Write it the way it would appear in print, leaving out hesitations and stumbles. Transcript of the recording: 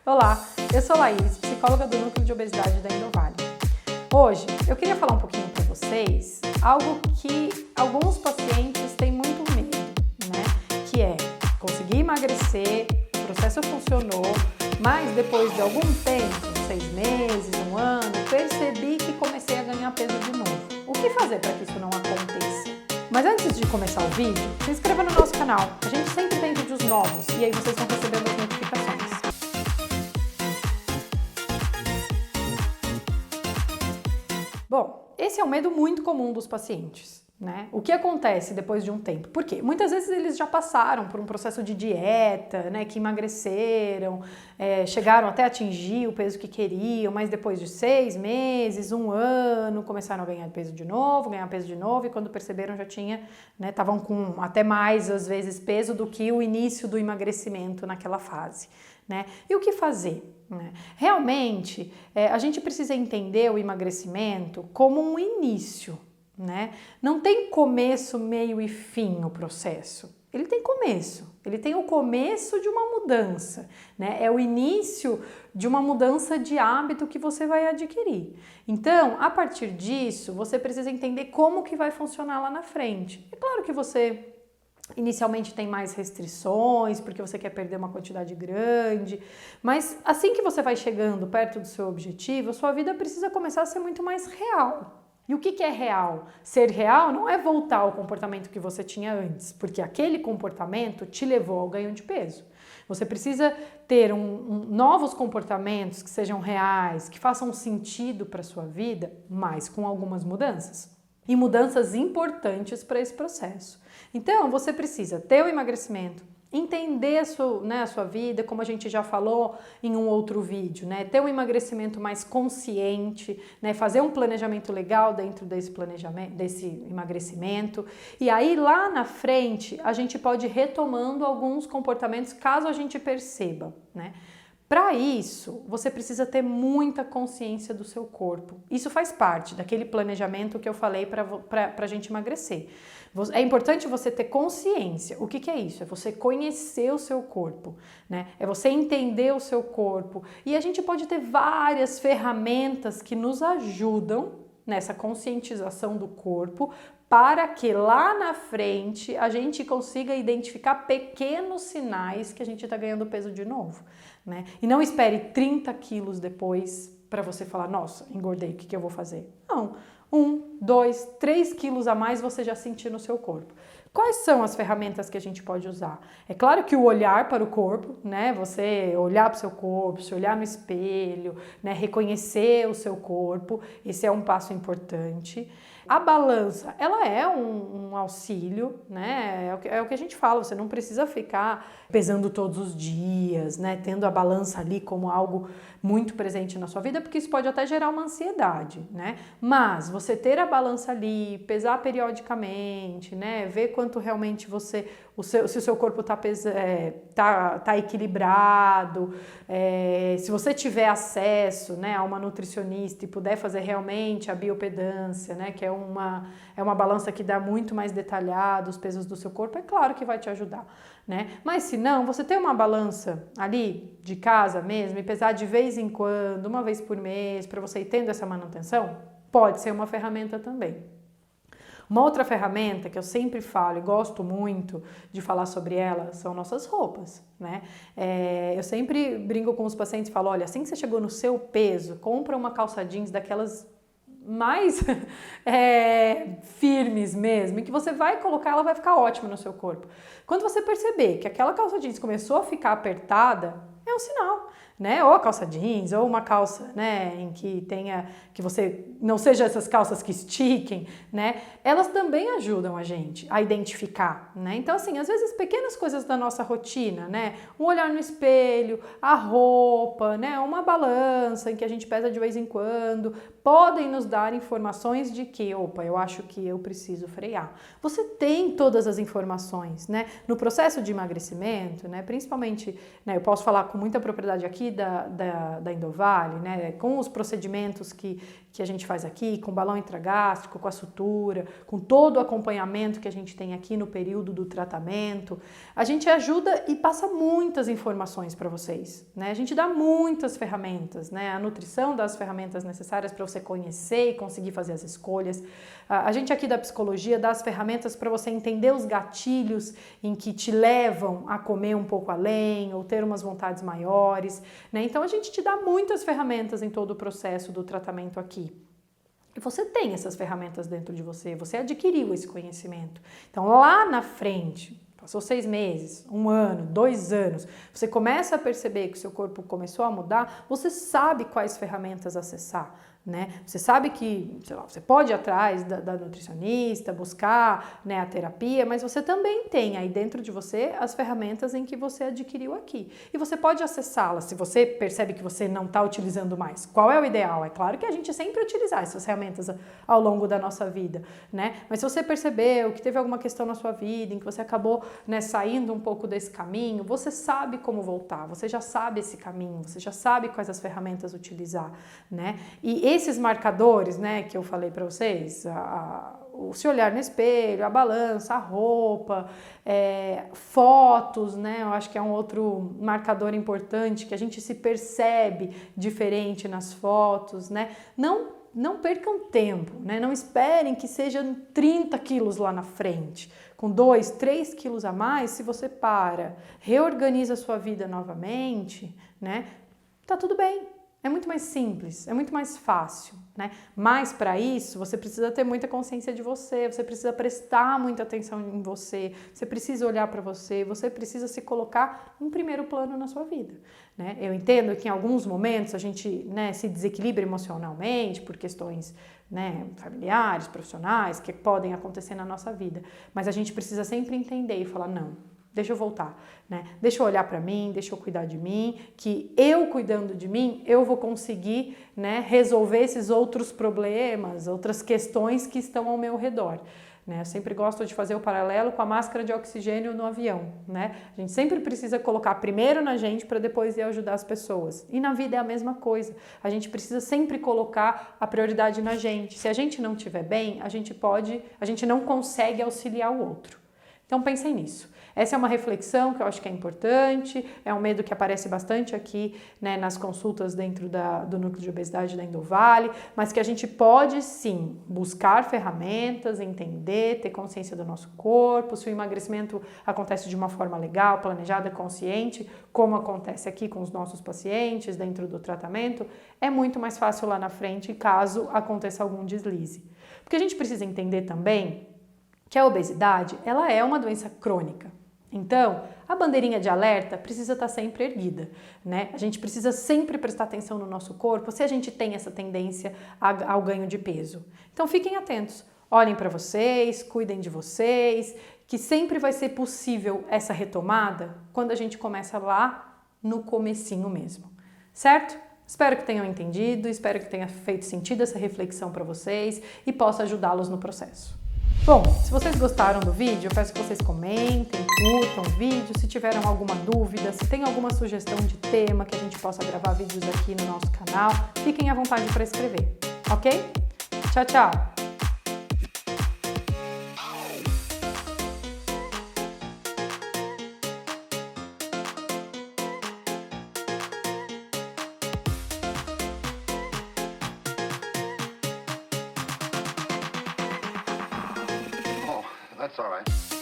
Olá, eu sou Laís, psicóloga do Núcleo de Obesidade da Endovale. Hoje eu queria falar um pouquinho para vocês algo que alguns pacientes têm muito medo, né? Que é conseguir emagrecer, o processo funcionou, mas depois de algum tempo, 6 meses, 1 ano, percebi que comecei a ganhar peso de novo. O que fazer para que isso não aconteça? Mas antes de começar o vídeo, se inscreva no nosso canal. A gente sempre tem vídeos novos e aí vocês vão recebendo as notificações. Bom, esse é um medo muito comum dos pacientes, né? O que acontece depois de um tempo? Por quê? Muitas vezes eles já passaram por um processo de dieta, né? Que emagreceram, chegaram até atingir o peso que queriam, mas depois de 6 meses, 1 ano, começaram a ganhar peso de novo, e quando perceberam já tinha, né? Estavam com até mais, às vezes, peso do que o início do emagrecimento naquela fase, né? E o que fazer? Realmente, a gente precisa entender o emagrecimento como um início, né? Não tem começo, meio e fim o processo. Ele tem começo, ele tem o começo de uma mudança, né? É o início de uma mudança de hábito que você vai adquirir. Então, a partir disso, você precisa entender como que vai funcionar lá na frente. É claro que você inicialmente tem mais restrições, porque você quer perder uma quantidade grande, mas assim que você vai chegando perto do seu objetivo, a sua vida precisa começar a ser muito mais real. E o que é real? Ser real não é voltar ao comportamento que você tinha antes, porque aquele comportamento te levou ao ganho de peso. Você precisa ter novos comportamentos que sejam reais, que façam sentido para a sua vida, mas com algumas mudanças. E mudanças importantes para esse processo. Então, você precisa ter o emagrecimento, entender a sua vida, como a gente já falou em um outro vídeo, né? Ter um emagrecimento mais consciente, né? Fazer um planejamento legal dentro desse planejamento, desse emagrecimento. E aí, lá na frente, a gente pode ir retomando alguns comportamentos caso a gente perceba, né? Para isso, você precisa ter muita consciência do seu corpo. Isso faz parte daquele planejamento que eu falei para a gente emagrecer. É importante você ter consciência. O que é isso? É você conhecer o seu corpo, né? É você entender o seu corpo. E a gente pode ter várias ferramentas que nos ajudam nessa conscientização do corpo para que lá na frente a gente consiga identificar pequenos sinais que a gente está ganhando peso de novo, né? E não espere 30 quilos depois para você falar, nossa, engordei, o que eu vou fazer? Não, 1, 2, 3 quilos a mais você já sentiu no seu corpo. Quais são as ferramentas que a gente pode usar? É claro que o olhar para o corpo, né? Você olhar para o seu corpo, se olhar no espelho, né? Reconhecer o seu corpo, esse é um passo importante. A balança, ela é um auxílio, né? É o que a gente fala, você não precisa ficar pesando todos os dias, né? Tendo a balança ali como algo muito presente na sua vida, porque isso pode até gerar uma ansiedade, né? Mas você ter a balança ali, pesar periodicamente, né? Ver quanto realmente se o seu corpo tá equilibrado, se você tiver acesso, né, a uma nutricionista e puder fazer realmente a biopedância, né, que é uma balança que dá muito mais detalhado os pesos do seu corpo, é claro que vai te ajudar, né? Mas se não, você ter uma balança ali de casa mesmo e pesar de vez em quando, uma vez por mês, para você ir tendo essa manutenção, pode ser uma ferramenta também. Uma outra ferramenta que eu sempre falo e gosto muito de falar sobre ela são nossas roupas, né? Eu sempre brinco com os pacientes e falo, olha, assim que você chegou no seu peso, compra uma calça jeans daquelas mais firmes mesmo, e que você vai colocar, ela vai ficar ótima no seu corpo. Quando você perceber que aquela calça jeans começou a ficar apertada, é um sinal, né? Ou a calça jeans, ou uma calça, né, em que você não seja essas calças que estiquem, né? Elas também ajudam a gente a identificar, né? Então, assim, às vezes pequenas coisas da nossa rotina, né? Um olhar no espelho, a roupa, né? Uma balança em que a gente pesa de vez em quando, podem nos dar informações de que, opa, eu acho que eu preciso frear. Você tem todas as informações, né? No processo de emagrecimento, né? Principalmente, né? Eu posso falar com muita propriedade aqui da Endovale, né, com os procedimentos que a gente faz aqui, com balão intragástrico, com a sutura, com todo o acompanhamento que a gente tem aqui no período do tratamento, a gente ajuda e passa muitas informações para vocês, né? A gente dá muitas ferramentas, né? A nutrição dá as ferramentas necessárias para você conhecer e conseguir fazer as escolhas. A gente aqui da psicologia dá as ferramentas para você entender os gatilhos em que te levam a comer um pouco além ou ter umas vontades maiores, né? Então a gente te dá muitas ferramentas em todo o processo do tratamento aqui. E você tem essas ferramentas dentro de você, você adquiriu esse conhecimento. Então lá na frente, passou 6 meses, 1 ano, 2 anos, você começa a perceber que o seu corpo começou a mudar, você sabe quais ferramentas acessar, né? Você sabe que, sei lá, você pode ir atrás da nutricionista, buscar, né, a terapia, mas você também tem aí dentro de você as ferramentas em que você adquiriu aqui. E você pode acessá-las se você percebe que você não está utilizando mais. Qual é o ideal? É claro que a gente sempre utilizar essas ferramentas ao longo da nossa vida, né? Mas se você percebeu que teve alguma questão na sua vida, em que você acabou, né, saindo um pouco desse caminho, você sabe como voltar, você já sabe esse caminho, você já sabe quais as ferramentas utilizar, né? E esses marcadores, né, que eu falei para vocês, o se olhar no espelho, a balança, a roupa, fotos, né, eu acho que é um outro marcador importante, que a gente se percebe diferente nas fotos, né, não percam tempo, né, não esperem que sejam 30 quilos lá na frente, com 2, 3 quilos a mais, se você reorganiza a sua vida novamente, né, tá tudo bem. É muito mais simples, é muito mais fácil, né? Mas para isso você precisa ter muita consciência de você, você precisa prestar muita atenção em você, você precisa olhar para você, você precisa se colocar em primeiro plano na sua vida, né? Eu entendo que em alguns momentos a gente, né, se desequilibra emocionalmente por questões, né, familiares, profissionais, que podem acontecer na nossa vida, mas a gente precisa sempre entender e falar, não. Deixa eu voltar, né? Deixa eu olhar para mim, deixa eu cuidar de mim, que eu cuidando de mim, eu vou conseguir, né, resolver esses outros problemas, outras questões que estão ao meu redor, né? Eu sempre gosto de fazer o paralelo com a máscara de oxigênio no avião, né? A gente sempre precisa colocar primeiro na gente para depois ir ajudar as pessoas. E na vida é a mesma coisa. A gente precisa sempre colocar a prioridade na gente. Se a gente não estiver bem, a gente não consegue auxiliar o outro. Então pensem nisso. Essa é uma reflexão que eu acho que é importante, é um medo que aparece bastante aqui, né, nas consultas dentro do núcleo de obesidade da Endovale, mas que a gente pode sim buscar ferramentas, entender, ter consciência do nosso corpo, se o emagrecimento acontece de uma forma legal, planejada, consciente, como acontece aqui com os nossos pacientes dentro do tratamento, é muito mais fácil lá na frente caso aconteça algum deslize. Porque a gente precisa entender também que a obesidade, ela é uma doença crônica. Então, a bandeirinha de alerta precisa estar sempre erguida, né? A gente precisa sempre prestar atenção no nosso corpo se a gente tem essa tendência ao ganho de peso. Então, fiquem atentos, olhem para vocês, cuidem de vocês, que sempre vai ser possível essa retomada quando a gente começa lá no comecinho mesmo, certo? Espero que tenham entendido, espero que tenha feito sentido essa reflexão para vocês e possa ajudá-los no processo. Bom, se vocês gostaram do vídeo, eu peço que vocês comentem, curtam o vídeo, se tiveram alguma dúvida, se tem alguma sugestão de tema que a gente possa gravar vídeos aqui no nosso canal, fiquem à vontade para escrever, ok? Tchau, tchau! That's all right.